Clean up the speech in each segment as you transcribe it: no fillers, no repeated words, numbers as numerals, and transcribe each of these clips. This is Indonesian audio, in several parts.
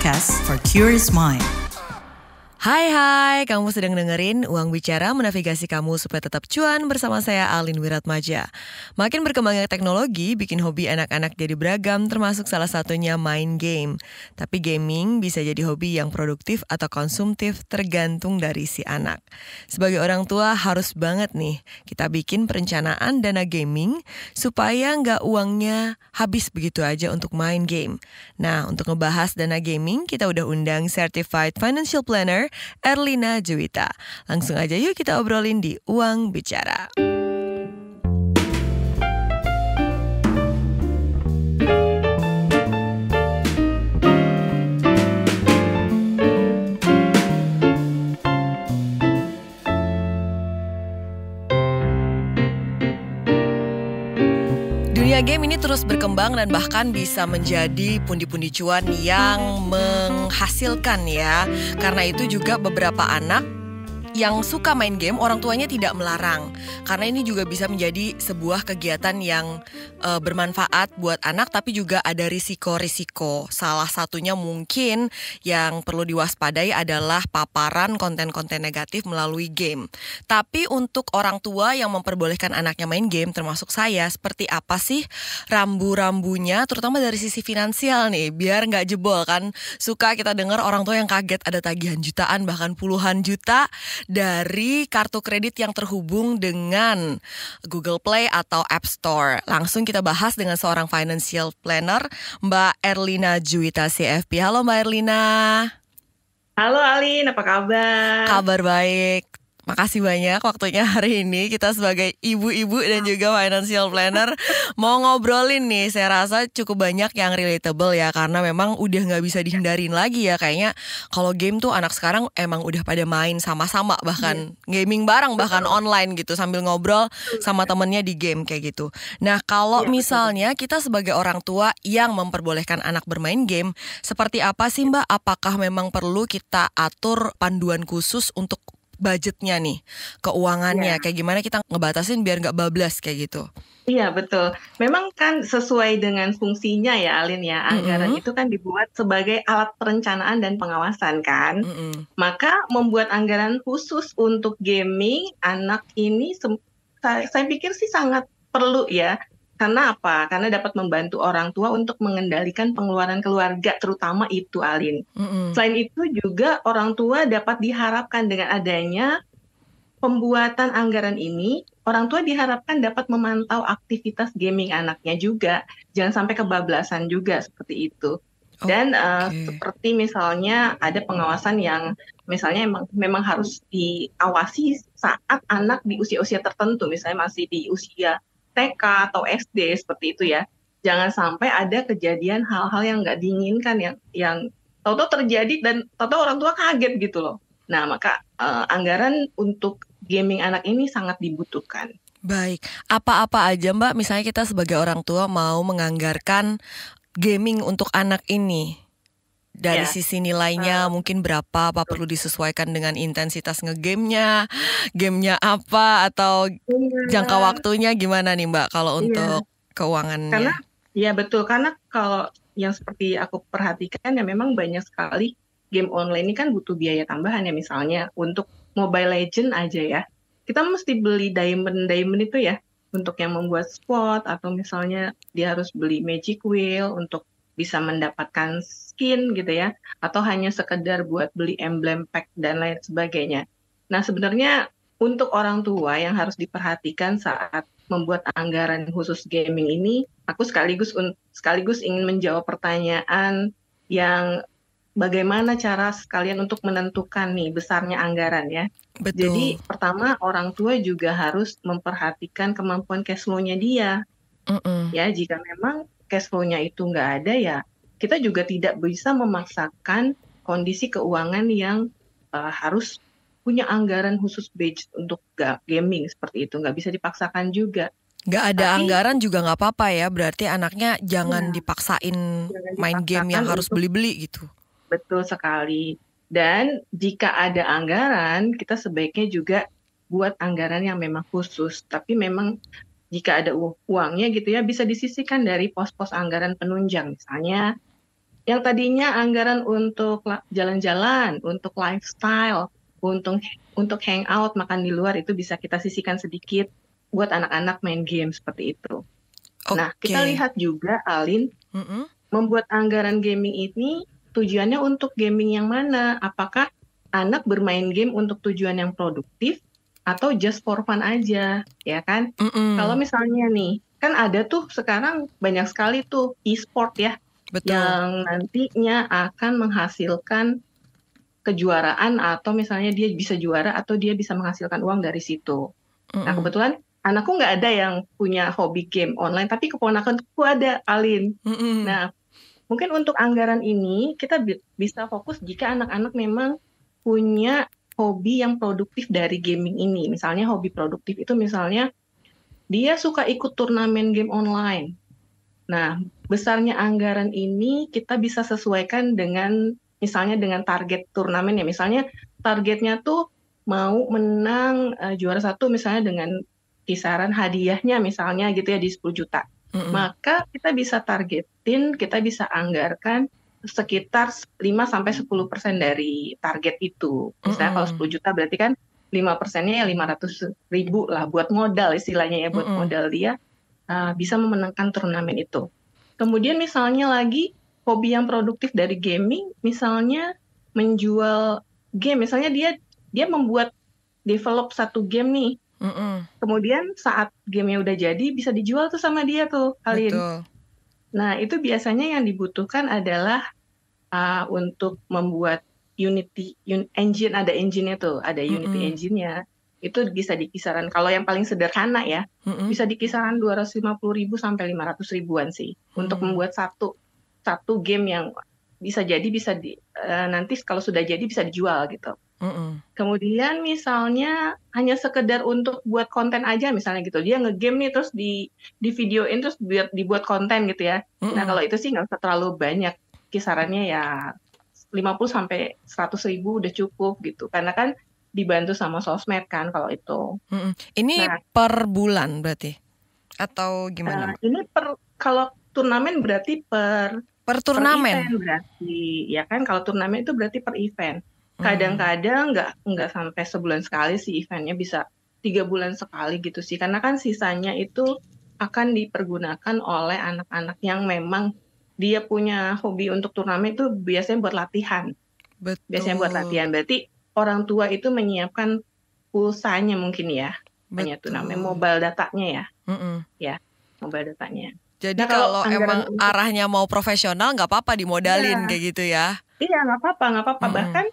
podcast for curious mind. Hai, kamu sedang dengerin Uang Bicara menavigasi kamu supaya tetap cuan bersama saya Alin Wiratmaja. Makin berkembangnya teknologi bikin hobi anak-anak jadi beragam, termasuk salah satunya main game. Tapi gaming bisa jadi hobi yang produktif atau konsumtif tergantung dari si anak. Sebagai orang tua harus banget nih kita bikin perencanaan dana gaming supaya nggak uangnya habis begitu aja untuk main game. Nah, untuk ngebahas dana gaming kita udah undang Certified Financial Planner Erlina Juwita. Langsung aja yuk kita obrolin di Uang Bicara. Dunia game ini terus berkembang dan bahkan bisa menjadi pundi-pundi cuan yang menghasilkan ya. Karena itu juga beberapa anak yang suka main game, orang tuanya tidak melarang. Karena ini juga bisa menjadi sebuah kegiatan yang bermanfaat buat anak, tapi juga ada risiko-risiko. Salah satunya mungkin yang perlu diwaspadai adalah paparan konten-konten negatif melalui game. Tapi untuk orang tua yang memperbolehkan anaknya main game, termasuk saya, seperti apa sih rambu-rambunya, terutama dari sisi finansial nih, biar nggak jebol kan. Suka kita dengar orang tua yang kaget ada tagihan jutaan, bahkan puluhan juta dari kartu kredit yang terhubung dengan Google Play atau App Store. Langsung kita bahas dengan seorang financial planner, Mbak Erlina Juwita CFP. Halo Mbak Erlina. Halo Alin, apa kabar? Kabar baik. Makasih banyak waktunya hari ini. Kita sebagai ibu-ibu dan juga financial planner mau ngobrolin nih. Saya rasa cukup banyak yang relatable ya, karena memang udah gak bisa dihindarin lagi ya. Kayaknya kalau game tuh anak sekarang emang udah pada main sama-sama, bahkan gaming bareng, bahkan online gitu, sambil ngobrol sama temennya di game kayak gitu. Nah, kalau misalnya kita sebagai orang tua yang memperbolehkan anak bermain game, seperti apa sih Mbak? Apakah memang perlu kita atur panduan khusus untuk budgetnya nih, keuangannya, kayak gimana kita ngebatasin biar nggak bablas kayak gitu? Iya betul, memang kan sesuai dengan fungsinya ya Alin ya, anggaran itu kan dibuat sebagai alat perencanaan dan pengawasan kan. Maka membuat anggaran khusus untuk gaming anak ini saya pikir sih sangat perlu ya. Karena apa? Karena dapat membantu orang tua untuk mengendalikan pengeluaran keluarga, terutama itu Alin. Selain itu juga orang tua dapat diharapkan dengan adanya pembuatan anggaran ini, orang tua diharapkan dapat memantau aktivitas gaming anaknya juga. Jangan sampai kebablasan juga seperti itu. Dan seperti misalnya ada pengawasan yang misalnya memang harus diawasi saat anak di usia-usia tertentu, misalnya masih di usia TK atau SD seperti itu ya. Jangan sampai ada kejadian hal-hal yang nggak diinginkan yang tahu-tahu terjadi dan tahu-tahu orang tua kaget gitu loh. Nah, maka anggaran untuk gaming anak ini sangat dibutuhkan. Baik, apa-apa aja Mbak, misalnya kita sebagai orang tua mau menganggarkan gaming untuk anak ini? Dari sisi nilainya mungkin berapa, apa perlu disesuaikan dengan intensitas ngegamenya, gamenya apa, atau jangka waktunya gimana nih Mbak kalau untuk keuangannya? Karena ya betul, karena kalau yang seperti aku perhatikan ya memang banyak sekali game online ini kan butuh biaya tambahan ya, misalnya untuk Mobile Legend aja ya. Kita mesti beli diamond itu ya untuk yang membuat spot, atau misalnya dia harus beli magic wheel untuk bisa mendapatkan skin gitu ya, atau hanya sekedar buat beli emblem pack dan lain sebagainya. Nah, sebenarnya untuk orang tua yang harus diperhatikan saat membuat anggaran khusus gaming ini, aku sekaligus ingin menjawab pertanyaan yang bagaimana cara sekalian untuk menentukan nih besarnya anggaran ya. Betul. Jadi pertama orang tua juga harus memperhatikan kemampuan cash flow-nya dia. Ya, jika memang cash flow-nya itu nggak ada ya, kita juga tidak bisa memaksakan kondisi keuangan yang harus punya anggaran khusus budget untuk gaming seperti itu. Nggak bisa dipaksakan juga. Nggak ada anggaran juga nggak apa-apa ya, berarti anaknya jangan dipaksain main game yang harus beli-beli gitu. Betul sekali. Dan jika ada anggaran, kita sebaiknya juga buat anggaran yang memang khusus. Tapi memang jika ada uangnya gitu ya, bisa disisihkan dari pos-pos anggaran penunjang. Misalnya Yang tadinya anggaran untuk jalan-jalan, untuk lifestyle, untuk hangout, makan di luar itu bisa kita sisihkan sedikit buat anak-anak main game seperti itu. Nah, kita Oke. lihat juga, Alin, Mm-mm. membuat anggaran gaming ini tujuannya untuk gaming yang mana? Apakah anak bermain game untuk tujuan yang produktif atau just for fun aja, ya kan? Kalau Mm-mm. misalnya nih, kan ada tuh sekarang banyak sekali tuh e-sport ya, Betul. yang nantinya akan menghasilkan kejuaraan atau misalnya dia bisa juara atau dia bisa menghasilkan uang dari situ. Nah, Mm-mm. kebetulan anakku nggak ada yang punya hobi game online, tapi keponakanku ada, Alin. Mm-mm. Nah, mungkin untuk anggaran ini kita bisa fokus jika anak-anak memang punya hobi yang produktif dari gaming ini. Misalnya hobi produktif itu misalnya dia suka ikut turnamen game online. Nah, besarnya anggaran ini kita bisa sesuaikan dengan misalnya dengan target turnamen ya. Misalnya targetnya tuh mau menang juara satu misalnya dengan kisaran hadiahnya misalnya gitu ya di 10 juta. Mm-mm. Maka kita bisa targetin, kita bisa anggarkan sekitar 5-10% dari target itu. Misalnya kalau Mm-mm. 10 juta berarti kan 5%-nya ya 500.000 lah buat modal istilahnya ya, buat Mm-mm. modal dia bisa memenangkan turnamen itu. Kemudian misalnya lagi hobi yang produktif dari gaming, misalnya menjual game, misalnya dia dia membuat develop satu game nih. Mm-mm. Kemudian saat gamenya udah jadi bisa dijual tuh sama dia tuh, Alin. Betul. Nah, itu biasanya yang dibutuhkan adalah untuk membuat engine, ada engine-nya tuh, ada Unity Mm-mm. engine-nya. Itu bisa di kisaran, kalau yang paling sederhana ya, Mm-mm. bisa di kisaran 250.000 sampai 500 ribuan sih untuk Mm. membuat satu satu game yang bisa jadi nanti kalau sudah jadi bisa dijual gitu. Mm-mm. Kemudian misalnya hanya sekedar untuk buat konten aja misalnya gitu. Dia ngegame nih terus di videoin terus dibuat konten gitu ya. Nah, Mm-mm. kalau itu sih nggak usah terlalu banyak. Kisarannya ya 50 sampai 100 ribu udah cukup gitu. Karena kan dibantu sama sosmed kan kalau itu. Mm-mm. Ini Nah, per bulan berarti atau gimana, Mbak? ini kalau turnamen berarti Per per turnamen. event berarti ya kan, kalau turnamen itu berarti per event. Mm. Kadang-kadang nggak sampai sebulan sekali sih eventnya, bisa 3 bulan sekali gitu sih, karena kan sisanya itu akan dipergunakan oleh anak-anak yang memang dia punya hobi untuk turnamen itu biasanya buat Betul. latihan. Berarti orang tua itu menyiapkan pulsanya mungkin ya, hanya tuh namanya Betul. mobile datanya Mm-mm. ya, mobile datanya. Jadi Nah, kalau kalau anggaran emang untuk arahnya mau profesional nggak apa-apa dimodalin iya. kayak gitu ya. Iya, nggak apa-apa, nggak apa-apa. Mm-mm. Bahkan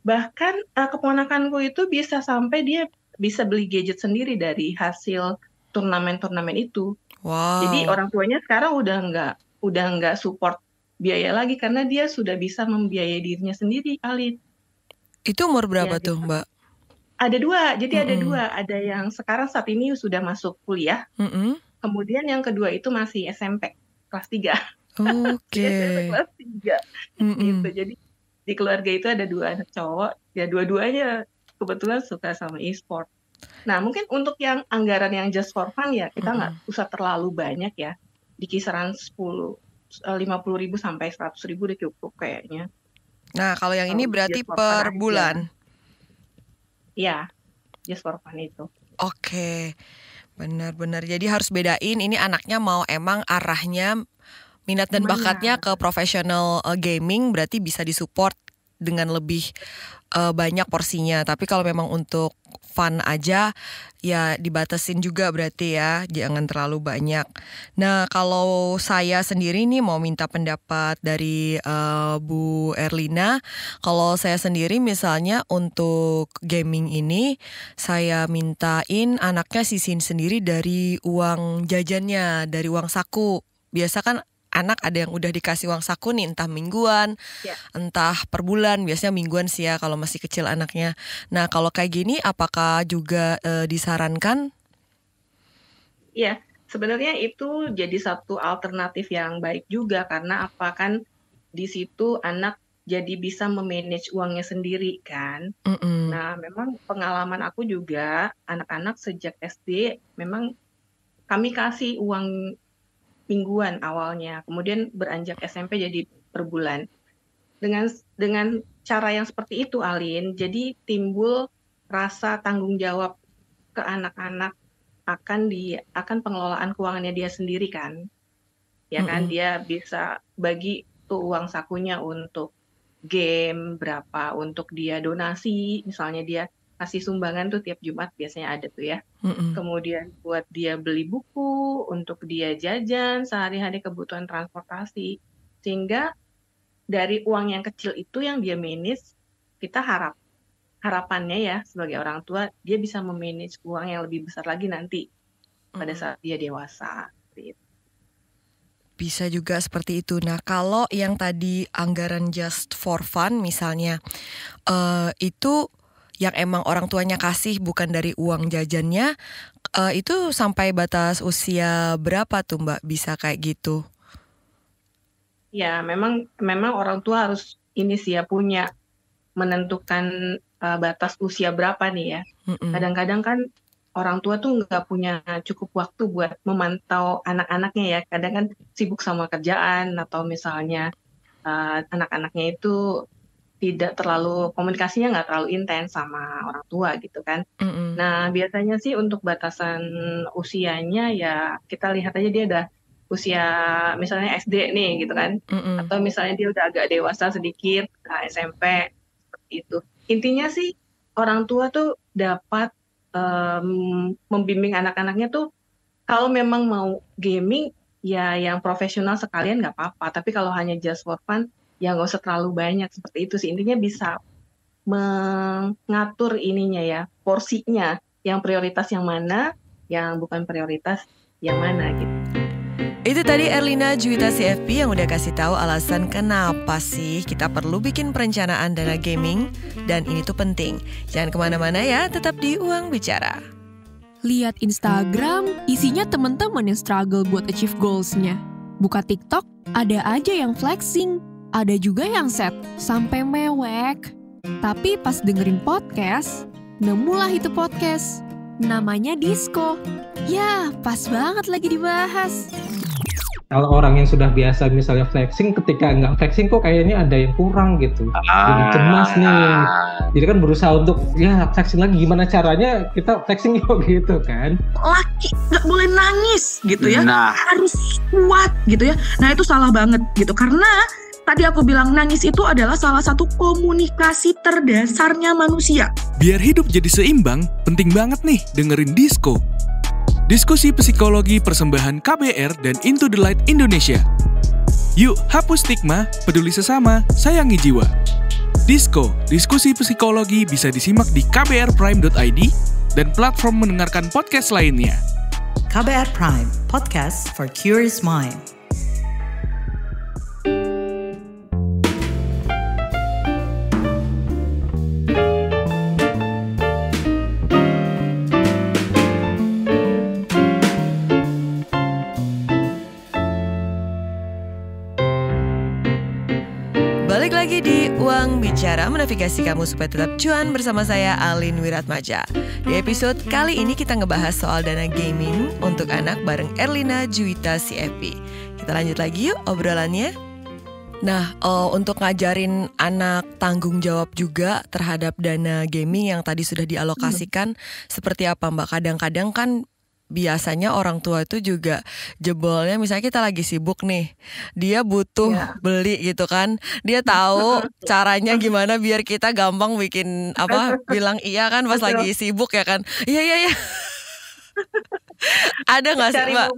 bahkan keponakanku itu bisa sampai dia bisa beli gadget sendiri dari hasil turnamen-turnamen itu. Jadi Wow. orang tuanya sekarang udah nggak support biaya lagi karena dia sudah bisa membiayai dirinya sendiri, Alin. Itu umur Ya berapa tuh, gitu. Mbak? Ada dua, jadi ada Mm-mm. dua. Ada yang sekarang saat ini sudah masuk kuliah, Mm-mm. kemudian yang kedua itu masih SMP kelas 3. Di Oke. SMP kelas 3 gitu. Mm-mm. Jadi di keluarga itu ada dua anak cowok, ya dua-duanya kebetulan suka sama e-sport. Nah, mungkin untuk yang anggaran yang just for fun ya kita nggak Mm-mm. usah terlalu banyak ya, di kisaran 50.000 sampai 100.000 udah cukup kayaknya. Nah, kalau yang Kalau ini untuk berarti just for fun per aja, bulan. ya just for fun itu. Oke. Benar-benar. Jadi harus bedain ini anaknya mau emang arahnya minat dan bakatnya Kemana? ke professional gaming, berarti bisa disupport dengan lebih banyak porsinya. Tapi kalau memang untuk fun aja ya dibatasin juga berarti ya, jangan terlalu banyak. Nah, kalau saya sendiri nih mau minta pendapat dari Bu Erlina. Kalau saya sendiri misalnya untuk gaming ini saya mintain anaknya sisihin sendiri dari uang jajannya, dari uang saku. Biasa kan anak ada yang udah dikasih uang saku nih, entah mingguan, Ya, entah per bulan, biasanya mingguan sih ya kalau masih kecil anaknya. Nah, kalau kayak gini apakah juga disarankan? iya. Sebenarnya itu jadi satu alternatif yang baik juga karena apa kan di situ anak jadi bisa memanage uangnya sendiri kan. Mm-mm. Nah, memang pengalaman aku juga anak-anak sejak SD memang kami kasih uang mingguan awalnya. Kemudian beranjak SMP jadi per bulan. Dengan cara yang seperti itu, Alin, jadi timbul rasa tanggung jawab ke anak-anak akan pengelolaan keuangannya dia sendiri kan. Ya kan, dia bisa bagi tuh uang sakunya untuk game berapa, untuk dia donasi, misalnya dia kasih sumbangan tuh tiap Jumat biasanya ada tuh ya. Kemudian buat dia beli buku, untuk dia jajan sehari-hari, kebutuhan transportasi. Sehingga dari uang yang kecil itu yang dia manage, kita harapannya ya sebagai orang tua, dia bisa memanage uang yang lebih besar lagi nanti pada saat dia dewasa. Bisa juga seperti itu. Nah, kalau yang tadi anggaran just for fun misalnya, itu yang emang orang tuanya kasih bukan dari uang jajannya, itu sampai batas usia berapa tuh Mbak bisa kayak gitu? Ya, memang orang tua harus ini sih ya, punya menentukan batas usia berapa nih ya. Kadang-kadang kan orang tua tuh nggak punya cukup waktu buat memantau anak-anaknya ya. Kadang kan sibuk sama kerjaan, atau misalnya anak-anaknya itu tidak terlalu, komunikasinya nggak terlalu intens sama orang tua gitu kan. Nah, biasanya sih untuk batasan usianya ya kita lihat aja dia udah usia misalnya SD nih gitu kan. Atau misalnya dia udah agak dewasa sedikit, SMP, seperti itu. Intinya sih orang tua tuh dapat membimbing anak-anaknya tuh, kalau memang mau gaming ya yang profesional sekalian nggak apa-apa, tapi kalau hanya just for fun ya nggak usah terlalu banyak, seperti itu sih. Intinya bisa mengatur ininya ya, porsinya, yang prioritas yang mana, yang bukan prioritas yang mana gitu. Itu tadi Erlina Juwita CFP yang udah kasih tahu alasan kenapa sih kita perlu bikin perencanaan dana gaming, dan ini tuh penting. Jangan kemana-mana ya, tetap di Uang Bicara. Lihat Instagram, isinya temen-temen yang struggle buat achieve goals-nya. Buka TikTok, ada aja yang flexing, ada juga yang sad sampai mewek. Tapi pas dengerin podcast, nemulah itu podcast. Namanya Disco. Ya, pas banget lagi dibahas. Kalau orang yang sudah biasa misalnya flexing, ketika nggak flexing kok kayaknya ada yang kurang gitu. Jadi cemas nih. Jadi kan berusaha untuk ya flexing lagi, gimana caranya kita flexing yuk gitu kan. Laki nggak boleh nangis gitu ya. Harus kuat gitu ya. Nah itu salah banget gitu. Karena tadi aku bilang nangis itu adalah salah satu komunikasi terdasarnya manusia. Biar hidup jadi seimbang, penting banget nih dengerin Disco. Diskusi psikologi persembahan KBR dan Into the Light Indonesia. Yuk hapus stigma, peduli sesama, sayangi jiwa. Disco, diskusi psikologi bisa disimak di kbrprime.id dan platform mendengarkan podcast lainnya. KBR Prime, podcast for curious mind. Balik lagi di Uang Bicara, menavigasi kamu supaya tetap cuan bersama saya Alin Wiratmaja. Di episode kali ini kita ngebahas soal dana gaming untuk anak bareng Erlina Juwita CFP. Kita lanjut lagi yuk obrolannya. Nah, untuk ngajarin anak tanggung jawab juga terhadap dana gaming yang tadi sudah dialokasikan, seperti apa Mbak? Kadang-kadang kan biasanya orang tua itu juga jebolnya, misalnya kita lagi sibuk nih, dia butuh beli gitu kan, dia tahu caranya gimana biar kita gampang bikin bilang iya kan pas lagi sibuk ya kan, iya ada nggak sih Mbak?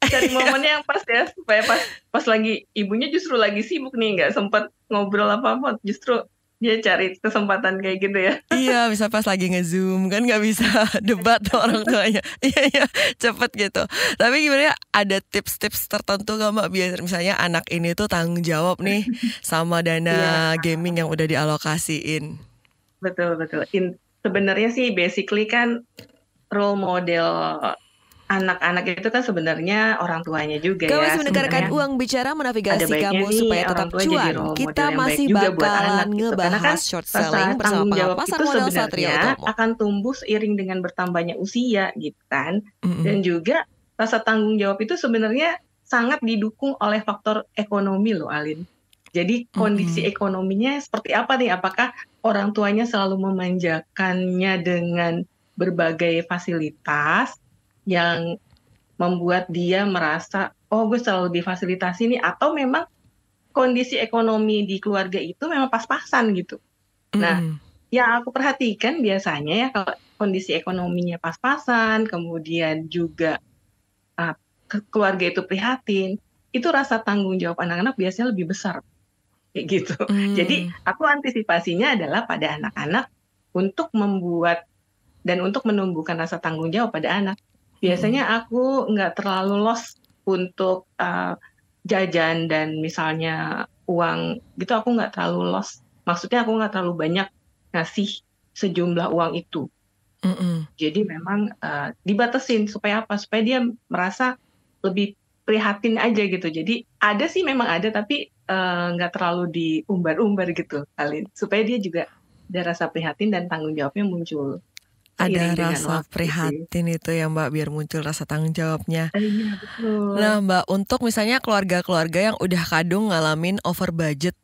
Cari momennya yang pas ya, supaya pas lagi ibunya justru lagi sibuk nih, nggak sempat ngobrol apa-apa, justru dia cari kesempatan kayak gitu ya. Iya, bisa pas lagi nge-zoom kan nggak bisa debat orang tuanya. Iya, cepet gitu. Tapi gimana ya, ada tips-tips tertentu gak Mbak biar misalnya anak ini tuh tanggung jawab nih sama dana gaming yang udah dialokasiin? Betul. Sebenarnya sih basically kan role model anak-anak itu kan sebenarnya orang tuanya juga. Kamu ya. masih mendengarkan Uang Bicara, menavigasi kamu supaya tetap cuan. Kita masih bakalan ngebahas short selling bersama pasar modal Satrio Utomo. Akan tumbuh seiring dengan bertambahnya usia gitu kan. Dan juga rasa tanggung jawab itu sebenarnya sangat didukung oleh faktor ekonomi loh Alin. Jadi kondisi ekonominya seperti apa nih? Apakah orang tuanya selalu memanjakannya dengan berbagai fasilitas yang membuat dia merasa, oh gue selalu difasilitasi nih, atau memang kondisi ekonomi di keluarga itu memang pas-pasan gitu. Nah, yang aku perhatikan biasanya ya kalau kondisi ekonominya pas-pasan, kemudian juga keluarga itu prihatin, itu rasa tanggung jawab anak-anak biasanya lebih besar. Kayak gitu. Jadi aku antisipasinya adalah pada anak-anak untuk membuat dan untuk menumbuhkan rasa tanggung jawab pada anak. Biasanya aku nggak terlalu loss untuk jajan dan misalnya uang gitu, aku nggak terlalu loss. Maksudnya aku nggak terlalu banyak ngasih sejumlah uang itu. Jadi memang dibatasin supaya apa? Supaya dia merasa lebih prihatin aja gitu. Jadi ada sih memang ada, tapi nggak terlalu diumbar-umbar gitu, Alin. Supaya dia juga ada rasa prihatin dan tanggung jawabnya muncul. Ada rasa prihatin itu ya Mbak, biar muncul rasa tanggung jawabnya. Iya, betul. Nah Mbak, untuk misalnya keluarga-keluarga yang udah kadung ngalamin over budget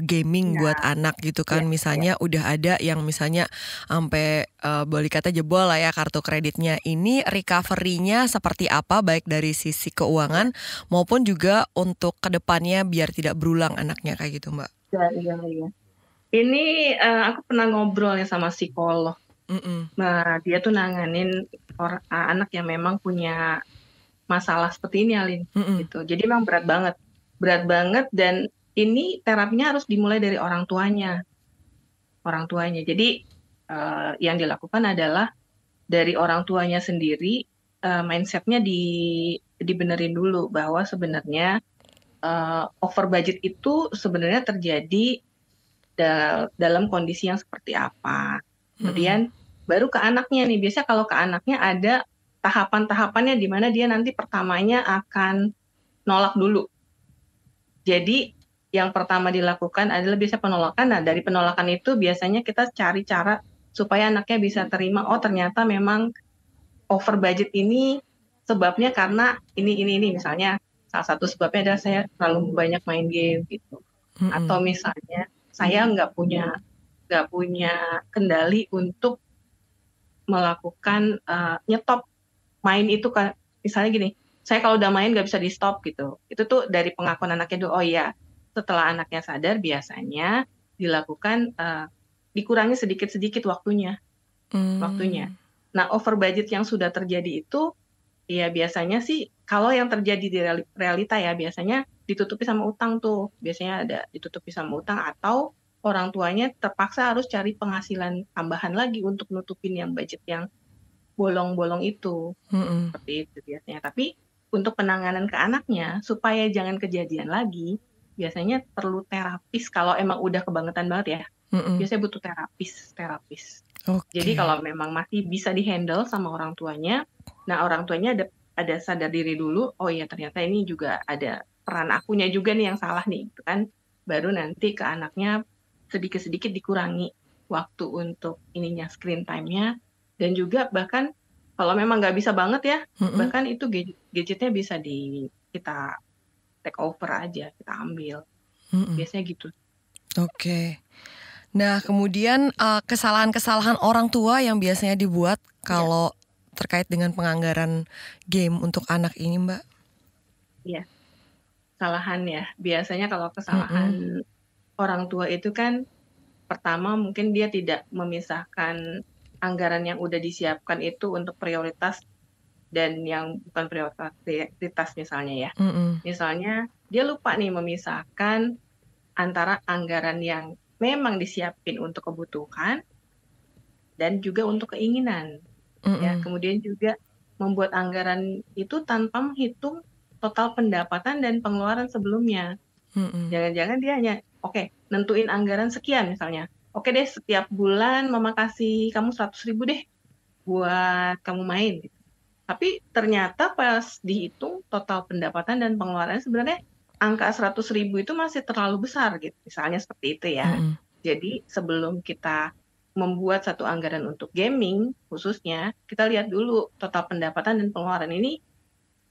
gaming buat anak gitu kan, misalnya udah ada yang misalnya sampai boleh kata jebol lah ya kartu kreditnya. Ini recovery-nya seperti apa, baik dari sisi keuangan maupun juga untuk kedepannya biar tidak berulang anaknya kayak gitu Mbak? Iya. Ini aku pernah ngobrol ya sama psikolog. Nah dia tuh nanganin anak yang memang punya masalah seperti ini, Alin. Gitu. Jadi memang berat banget dan ini terapinya harus dimulai dari orang tuanya. Jadi yang dilakukan adalah dari orang tuanya sendiri, mindsetnya dibenerin dulu bahwa sebenarnya over budget itu sebenarnya terjadi dalam kondisi yang seperti apa. Kemudian baru ke anaknya nih. Biasanya kalau ke anaknya ada tahapan-tahapannya di mana dia nanti pertamanya akan nolak dulu. Jadi yang pertama dilakukan adalah biasa penolakan. Nah, dari penolakan itu biasanya kita cari cara supaya anaknya bisa terima, oh ternyata memang over budget ini sebabnya karena ini. Misalnya salah satu sebabnya adalah saya terlalu banyak main game gitu. Atau misalnya saya nggak punya kendali untuk melakukan nyetop main itu kan. Misalnya gini, saya kalau udah main nggak bisa di stop gitu. Itu tuh dari pengakuan anaknya dulu. Oh iya, setelah anaknya sadar biasanya dilakukan dikurangi sedikit-sedikit waktunya. Nah, over budget yang sudah terjadi itu ya biasanya sih kalau yang terjadi di realita ya biasanya ditutupi sama utang tuh. Biasanya ada ditutupi sama utang atau orang tuanya terpaksa harus cari penghasilan tambahan lagi untuk nutupin yang budget yang bolong-bolong itu. Seperti itu biasanya. Tapi untuk penanganan ke anaknya supaya jangan kejadian lagi, biasanya perlu terapis kalau emang udah kebangetan banget ya. Biasanya butuh terapis. Jadi kalau memang masih bisa dihandle sama orang tuanya, nah orang tuanya ada sadar diri dulu, oh iya ternyata ini juga ada peran akunya juga nih yang salah nih, gitu kan. Baru nanti ke anaknya sedikit-sedikit dikurangi waktu untuk ininya, screen time-nya, dan juga bahkan kalau memang nggak bisa banget ya, bahkan itu gadgetnya bisa kita take over aja, kita ambil. Biasanya gitu. Oke. Nah, kemudian kesalahan-kesalahan orang tua yang biasanya dibuat kalau terkait dengan penganggaran game untuk anak ini, Mbak? Iya. Kesalahan ya. Biasanya kalau kesalahan orang tua itu kan pertama mungkin dia tidak memisahkan anggaran yang udah disiapkan itu untuk prioritas dan yang bukan prioritas misalnya ya. Misalnya dia lupa nih memisahkan antara anggaran yang memang disiapin untuk kebutuhan dan juga untuk keinginan. Ya, kemudian juga membuat anggaran itu tanpa menghitung total pendapatan dan pengeluaran sebelumnya. Jangan-jangan dia hanya nentuin anggaran sekian misalnya. Oke deh, setiap bulan mama kasih kamu 100.000 deh buat kamu main gitu. Tapi ternyata pas dihitung total pendapatan dan pengeluaran sebenarnya angka 100.000 itu masih terlalu besar gitu. Misalnya seperti itu ya. Jadi sebelum kita membuat satu anggaran untuk gaming khususnya, kita lihat dulu total pendapatan dan pengeluaran ini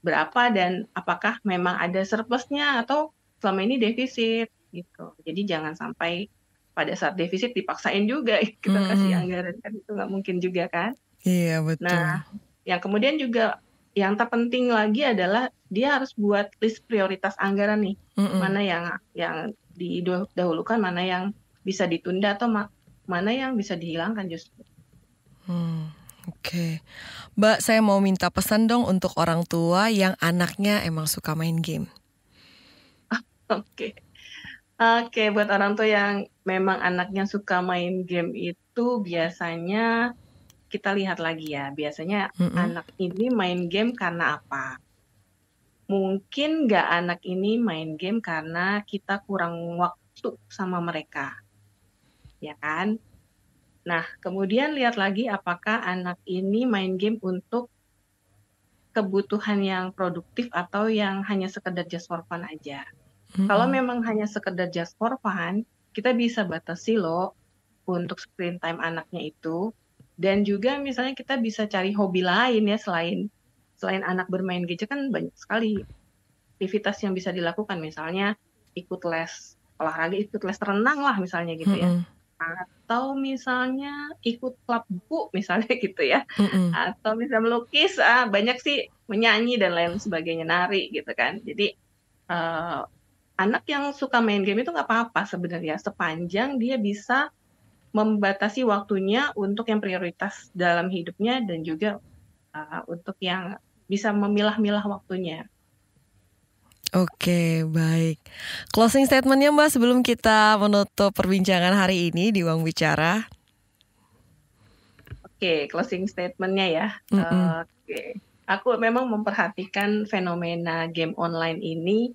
berapa dan apakah memang ada surplusnya atau selama ini defisit. gitu. Jadi jangan sampai pada saat defisit dipaksain juga kita kasih anggaran, kan itu nggak mungkin juga kan. Iya, betul. Nah, yang kemudian juga yang terpenting lagi adalah dia harus buat list prioritas anggaran nih. Mana yang didahulukan, mana yang bisa ditunda, atau mana yang bisa dihilangkan justru. Oke. Mbak, saya mau minta pesan dong untuk orang tua yang anaknya emang suka main game. Oke, buat orang tua yang memang anaknya suka main game itu biasanya kita lihat lagi ya. Biasanya anak ini main game karena apa? Mungkin nggak anak ini main game karena kita kurang waktu sama mereka. Ya kan? Nah, kemudian lihat lagi apakah anak ini main game untuk kebutuhan yang produktif atau yang hanya sekedar just for fun aja. Kalau memang hanya sekedar just for fun, kita bisa batasi loh untuk screen time anaknya itu. Dan juga misalnya kita bisa cari hobi lain ya, selain anak bermain gadget kan banyak sekali aktivitas yang bisa dilakukan. Misalnya ikut les olahraga, ikut les renang lah misalnya gitu ya. Atau misalnya ikut klub buku misalnya gitu ya. Atau misalnya melukis, banyak sih, menyanyi dan lain sebagainya, nari gitu kan. Jadi anak yang suka main game itu nggak apa-apa sebenarnya, sepanjang dia bisa membatasi waktunya untuk yang prioritas dalam hidupnya dan juga untuk yang bisa memilah-milah waktunya. Oke, baik. Closing statement-nya Mbak sebelum kita menutup perbincangan hari ini di Uang Bicara. Oke, closing statement-nya ya. Oke. Aku memang memperhatikan fenomena game online ini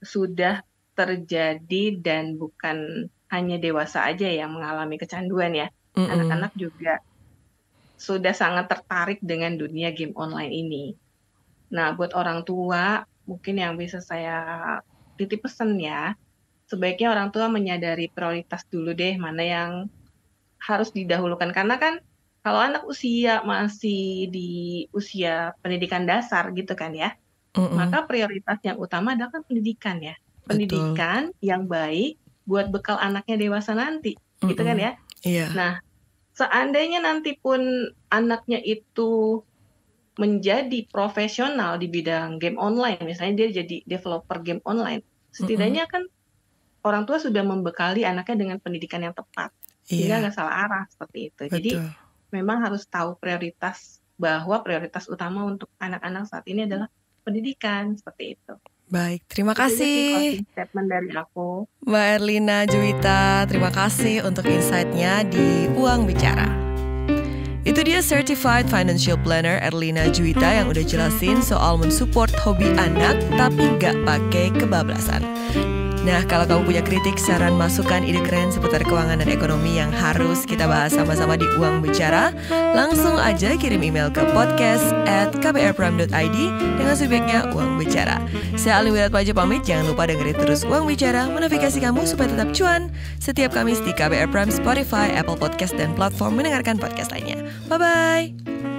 sudah terjadi dan bukan hanya dewasa aja yang mengalami kecanduan ya. Anak-anak juga sudah sangat tertarik dengan dunia game online ini. Nah, buat orang tua mungkin yang bisa saya titip pesan ya, sebaiknya orang tua menyadari prioritas dulu deh, mana yang harus didahulukan. Karena kan kalau anak masih di usia pendidikan dasar gitu kan ya, maka prioritas yang utama adalah kan pendidikan ya. Pendidikan yang baik buat bekal anaknya dewasa nanti, gitu kan ya. Nah, seandainya nanti pun anaknya itu menjadi profesional di bidang game online, misalnya dia jadi developer game online, setidaknya kan orang tua sudah membekali anaknya dengan pendidikan yang tepat, sehingga nggak salah arah seperti itu. Jadi memang harus tahu prioritas, bahwa prioritas utama untuk anak-anak saat ini adalah pendidikan, seperti itu. Baik, terima kasih statement dari aku, Mbak Erlina Juwita. Terima kasih untuk insight-nya di Uang Bicara. Itu dia Certified Financial Planner Erlina Juwita yang udah jelasin soal mensupport hobi anak tapi gak pakai kebablasan. Nah, kalau kamu punya kritik, saran, masukan, ide keren seputar keuangan dan ekonomi yang harus kita bahas sama-sama di Uang Bicara, langsung aja kirim email ke podcast@kbrprime.id dengan subjeknya Uang Bicara. Saya Alin Wirat Paja pamit, jangan lupa dengerin terus Uang Bicara, motivasi kamu supaya tetap cuan setiap Kamis di KBR Prime, Spotify, Apple Podcast, dan platform mendengarkan podcast lainnya. Bye-bye!